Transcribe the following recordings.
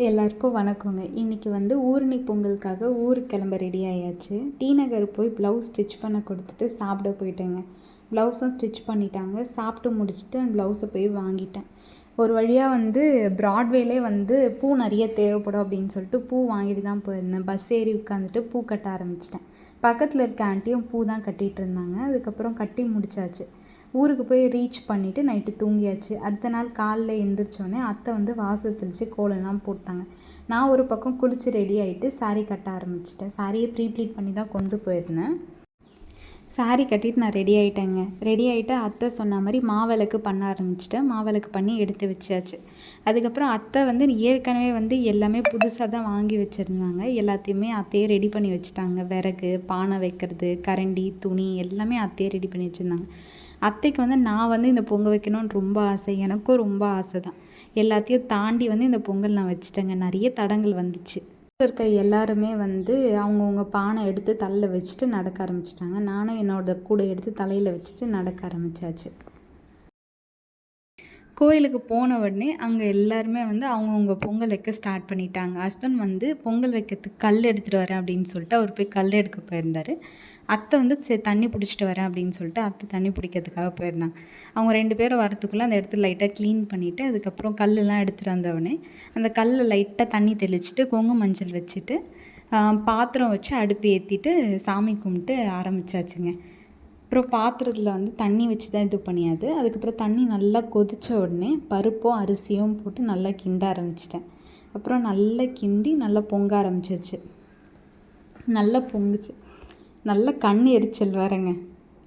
எல்லாருக்கும் வணக்கங்க. இன்றைக்கி ஊரணி பொங்கலுக்காக ஊருக்கு கிளம்ப ரெடி ஆயாச்சு. டி நகர் போய் ப்ளவுஸ் ஸ்டிச் பண்ண கொடுத்துட்டு சாப்பிட போயிட்டேங்க. ப்ளவுஸும் ஸ்டிச் பண்ணிட்டாங்க. சாப்பிட்டு முடிச்சுட்டு ப்ளவுஸை போய் வாங்கிட்டேன். ஒரு வழியாக ப்ராட்வேலே பூ நிறைய தேவைப்படும் அப்படின்னு சொல்லிட்டு பூ வாங்கிட்டு தான் போயிருந்தேன். பஸ் ஏறி உட்காந்துட்டு பூ கட்ட ஆரம்பிச்சிட்டேன். பக்கத்தில் இருக்க ஆண்டியும் பூ தான் கட்டிகிட்டு இருந்தாங்க. அதுக்கப்புறம் கட்டி முடிச்சாச்சு. ஊருக்கு போய் ரீச் பண்ணிவிட்டு நைட்டு தூங்கியாச்சு. அடுத்த நாள் காலைல எழுந்திரிச்சோடனே அத்தை வாசல் தெளித்து கோலம்லாம் போட்டாங்க. நான் ஒரு பக்கம் குளித்து ரெடி ஆகிட்டு சாரீ கட்ட ஆரம்பிச்சிட்டேன். சாரியை ப்ளீட் பண்ணி தான் கொண்டு போயிருந்தேன். சாரீ கட்டிட்டு நான் ரெடி ஆகிட்டேங்க. ரெடி ஆகிட்டு அத்தை சொன்ன மாதிரி மாவிளக்கு பண்ண ஆரம்பிச்சிட்டேன். மாவிளக்கு பண்ணி எடுத்து வச்சாச்சு. அதுக்கப்புறம் அத்தை ஏற்கனவே எல்லாமே புதுசாக தான் வாங்கி வச்சுருந்தாங்க. எல்லாத்தையுமே அத்தையே ரெடி பண்ணி வச்சுட்டாங்க. விறகு, பானை வைக்கிறது, கரண்டி, துணி எல்லாமே அத்தையே ரெடி பண்ணி வச்சுருந்தாங்க. அத்தைக்கு நான் இந்த பொங்கல் வைக்கணும்னு ரொம்ப ஆசை. எனக்கும் ரொம்ப ஆசை தான். எல்லாத்தையும் தாண்டி இந்த பொங்கல் நான் வச்சுட்டேங்க. நிறைய தடங்கள் வந்துச்சு. இருக்க எல்லாருமே அவங்கவுங்க பானை எடுத்து தலையில் வச்சுட்டு நடக்க ஆரம்பிச்சிட்டாங்க. நானும் என்னோட கூட எடுத்து தலையில் வச்சுட்டு நடக்க ஆரம்பித்தாச்சு. கோயிலுக்கு போன உடனே அங்கே எல்லாருமே அவங்கவுங்க பொங்கல் வைக்க ஸ்டார்ட் பண்ணிட்டாங்க. ஹஸ்பண்ட் பொங்கல் வைக்கிறதுக்கு கல் எடுத்துகிட்டு வரேன் அப்படின்னு சொல்லிட்டு அவர் போய் கல் எடுக்க போயிருந்தார். அத்தை சரி தண்ணி பிடிச்சிட்டு வரேன் அப்படின்னு சொல்லிட்டு அத்தை தண்ணி பிடிக்கிறதுக்காக போயிருந்தாங்க. அவங்க 2 பேரும் வரத்துக்குள்ளே அந்த இடத்துல லைட்டாக க்ளீன் பண்ணிவிட்டு அதுக்கப்புறம் கல்லெல்லாம் எடுத்துகிட்டு வந்தவொடனே அந்த கல்லில் லைட்டாக தண்ணி தெளிச்சுட்டு குங்கும மஞ்சள் வச்சுட்டு பாத்திரம் வச்சு அடுப்பு ஏற்றிட்டு சாமி கும்பிட்டு ஆரம்பித்தாச்சுங்க. அப்புறம் பாத்திரத்தில் தண்ணி வச்சு தான் இது பண்ணியாது. அதுக்கப்புறம் தண்ணி நல்லா கொதித்த உடனே பருப்பும் அரிசியும் போட்டு நல்லா கிண்ட ஆரம்பிச்சிட்டேன். அப்புறம் நல்லா கிண்டி நல்லா பொங்க ஆரம்பிச்சிருச்சு. நல்லா பொங்குச்சு. நல்லா கண் எரிச்சல் வரேங்க.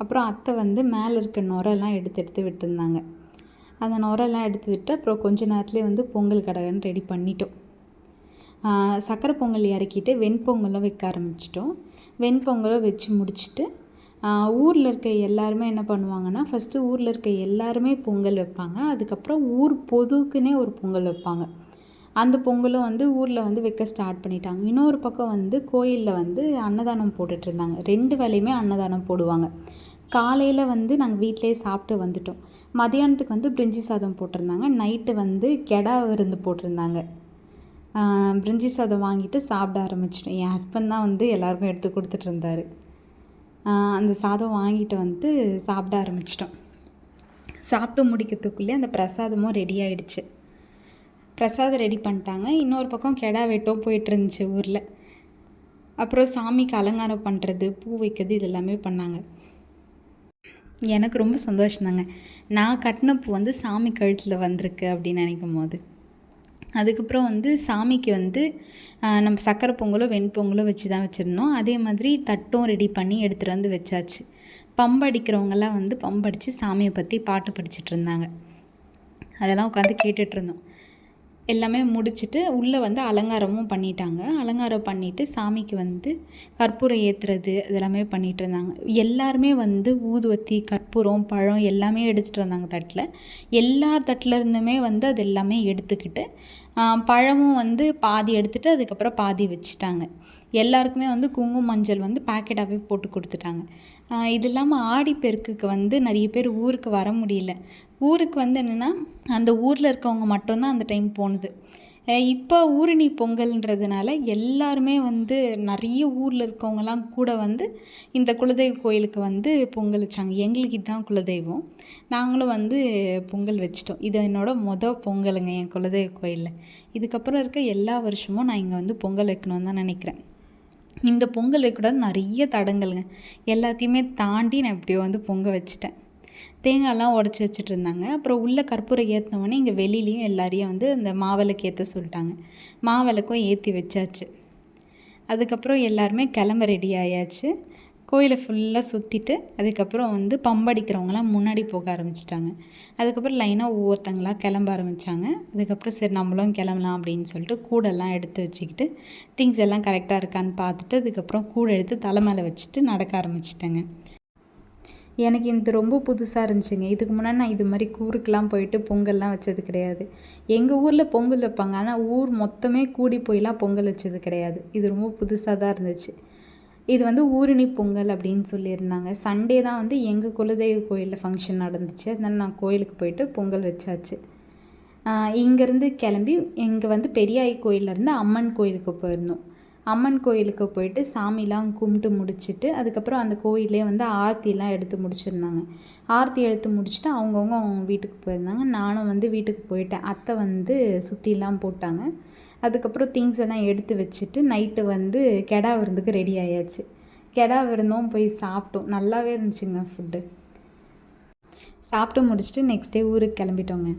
அப்புறம் அத்தை மேலே இருக்க நுரெல்லாம் எடுத்து விட்டுருந்தாங்க. அந்த நுரெல்லாம் எடுத்து விட்டு அப்புறம் கொஞ்ச நேரத்துலேயே பொங்கல் கடகன்னு ரெடி பண்ணிட்டோம். சக்கரை பொங்கல் இறக்கிட்டு வெண்பொங்கலும் வைக்க ஆரம்பிச்சிட்டோம். வெண்பொங்கலும் வச்சு முடிச்சுட்டு ஊரில் இருக்க எல்லாருமே என்ன பண்ணுவாங்கன்னா, ஃபஸ்ட்டு ஊரில் இருக்க எல்லாருமே பொங்கல் வைப்பாங்க. அதுக்கப்புறம் ஊர் பொதுக்குன்னே ஒரு பொங்கல் வைப்பாங்க. அந்த பொங்கலும் ஊரில் வைக்க ஸ்டார்ட் பண்ணிட்டாங்க. இன்னொரு பக்கம் கோயிலில் அன்னதானம் போட்டுட்ருந்தாங்க. 2 வேளையுமே அன்னதானம் போடுவாங்க. காலையில் நாங்கள் வீட்டிலே சாப்பிட்டு வந்துட்டோம். மதியானத்துக்கு பிரிஞ்சி சாதம் போட்டிருந்தாங்க. நைட்டு கெடா விருந்து போட்டிருந்தாங்க. பிரிஞ்சி சாதம் வாங்கிட்டு சாப்பிட ஆரம்பிச்சிட்டோம். என் ஹஸ்பண்ட் தான் எல்லாருக்கும் எடுத்து கொடுத்துட்ருந்தாரு. அந்த சாதம் வாங்கிட்டு சாப்பிட ஆரம்பிச்சிட்டோம். சாப்பிட்டு முடிக்கிறதுக்குள்ளே அந்த பிரசாதமும் ரெடி ஆகிடுச்சு. பிரசாதம் ரெடி பண்ணிட்டாங்க. இன்னொரு பக்கம் கெடா வெட்டும் போயிட்டுருந்துச்சு ஊரில். அப்புறம் சாமிக்கு அலங்காரம் பண்ணுறது, பூ வைக்கிறது இது எல்லாமே பண்ணாங்க. எனக்கு ரொம்ப சந்தோஷந்தாங்க. நான் கட்டின பூ சாமி கழுத்தில் வந்திருக்கு அப்படின்னு நினைக்கும் போது. அதுக்கப்புறம் சாமிக்கு நம்ம சக்கரை பொங்கலோ வெண்பொங்கலோ வச்சு தான் வச்சுருந்தோம். அதே மாதிரி தட்டும் ரெடி பண்ணி எடுத்துகிட்டு வச்சாச்சு. பம்படிக்கிறவங்கெல்லாம் பம்படித்து சாமியை பற்றி பாட்டு படிச்சுட்டு இருந்தாங்க. அதெல்லாம் உட்காந்து கேட்டுட்ருந்தோம். எல்லாமே முடிச்சுட்டு உள்ளே அலங்காரமும் பண்ணிட்டாங்க. அலங்காரம் பண்ணிவிட்டு சாமிக்கு கற்பூரம் ஏற்றுறது இதெல்லாமே பண்ணிகிட்டு இருந்தாங்க. எல்லாருமே ஊதுவத்தி, கற்பூரம், பழம் எல்லாமே எடுத்துகிட்டு வந்தாங்க தட்டில். எல்லார் தட்டில் இருந்துமே அது எல்லாமே எடுத்துக்கிட்டு பழமும் பாதி எடுத்துகிட்டு அதுக்கப்புறம் பாதி வச்சுட்டாங்க. எல்லாருக்குமே குங்கும மஞ்சள் பேக்கெட்டாகவே போட்டு கொடுத்துட்டாங்க. இது இல்லாமல் ஆடிப்பெருக்குக்கு நிறைய பேர் ஊருக்கு வர முடியல. ஊருக்கு என்னென்னா அந்த ஊரில் இருக்கவங்க மட்டும்தான் அந்த டைம் போனது. இப்போ ஊரணி பொங்கல்ன்றதுனால எல்லாருமே நிறைய ஊரில் இருக்கவங்கலாம் கூட இந்த குலதெய்வ கோயிலுக்கு பொங்கல் வச்சாங்க. எங்களுக்கு இதுதான் குலதெய்வம். நாங்களும் பொங்கல் வச்சிட்டோம். இது என்னோடய பொங்கலுங்க என் குலதெய்வ கோயிலில். இதுக்கப்புறம் இருக்க எல்லா வருஷமும் நான் இங்கே பொங்கல் வைக்கணும்னு தான் நினைக்கிறேன். இந்த பொங்கல் வைக்கூடாது நிறைய தடங்கள்ங்க. எல்லாத்தையுமே தாண்டி நான் இப்படியோ பொங்க வச்சுட்டேன். தேங்காய்லாம் உடச்சி வச்சுட்டு இருந்தாங்க. அப்புறம் உள்ளே கற்பூரம் ஏற்றினோடனே இங்கே வெளியிலையும் எல்லாரையும் அந்த மாவிளக்கு ஏற்ற சொல்லிட்டாங்க. மாவிளக்கும் ஏற்றி வச்சாச்சு. அதுக்கப்புறம் எல்லாருமே கிளம்ப ரெடி ஆயாச்சு. கோயிலை ஃபுல்லாக சுற்றிட்டு அதுக்கப்புறம் பம்படிக்கிறவங்களாம் முன்னாடி போக ஆரம்பிச்சிட்டாங்க. அதுக்கப்புறம் லைனாக ஒவ்வொருத்தங்களாக கிளம்ப ஆரம்பித்தாங்க. அதுக்கப்புறம் சரி நம்மளும் கிளம்பலாம் அப்படின்னு சொல்லிட்டு கூடெல்லாம் எடுத்து வச்சுக்கிட்டு திங்ஸ் எல்லாம் கரெக்டாக இருக்கான்னு பார்த்துட்டு அதுக்கப்புறம் கூடை எடுத்து தலை மேலே வச்சுட்டு நடக்க ஆரம்பிச்சிட்டேங்க. எனக்கு இது ரொம்ப புதுசாக இருந்துச்சுங்க. இதுக்கு முன்னாடி நான் இது மாதிரி ஊருக்கெலாம் போயிட்டு பொங்கல்லாம் வச்சது கிடையாது. எங்கள் ஊரில் பொங்கல் வைப்பாங்க. ஆனால் ஊர் மொத்தமே கூடி போயெலாம் பொங்கல் வச்சது கிடையாது. இது ரொம்ப புதுசாக தான் இருந்துச்சு. இது ஊரணி பொங்கல் அப்படின்னு சொல்லியிருந்தாங்க. சண்டே தான் எங்கள் குலதெய்வ கோயிலில் ஃபங்க்ஷன் நடந்துச்சு. அதனால் நான் கோயிலுக்கு போயிட்டு பொங்கல் வச்சாச்சு. இங்கேருந்து கிளம்பி இங்கே வந்து பெரியாயி கோயிலேருந்து அம்மன் கோயிலுக்கு போயிருந்தோம். அம்மன் கோயிலுக்கு போயிட்டு சாமிலாம் கும்பிட்டு முடிச்சுட்டு அதுக்கப்புறம் அந்த கோயிலே வந்து ஆரத்திலாம் எடுத்து முடிச்சிருந்தாங்க. ஆரத்தி எடுத்து முடிச்சுட்டு அவங்க வீட்டுக்கு போயிருந்தாங்க. நானும் வந்து வீட்டுக்கு போயிட்டேன். அத்தை வந்து சுற்றிலாம் போட்டாங்க. அதுக்கப்புறம் திங்ஸ் எல்லாம் எடுத்து வச்சுட்டு நைட்டு வந்து கெடா விருந்துக்கு ரெடி ஆயாச்சு. கெடா விருந்தும் போய் சாப்பிட்டோம். நல்லாவே இருந்துச்சுங்க ஃபுட்டு. சாப்பிட்டு முடிச்சுட்டு நெக்ஸ்ட் டே ஊருக்கு கிளம்பிட்டோங்க.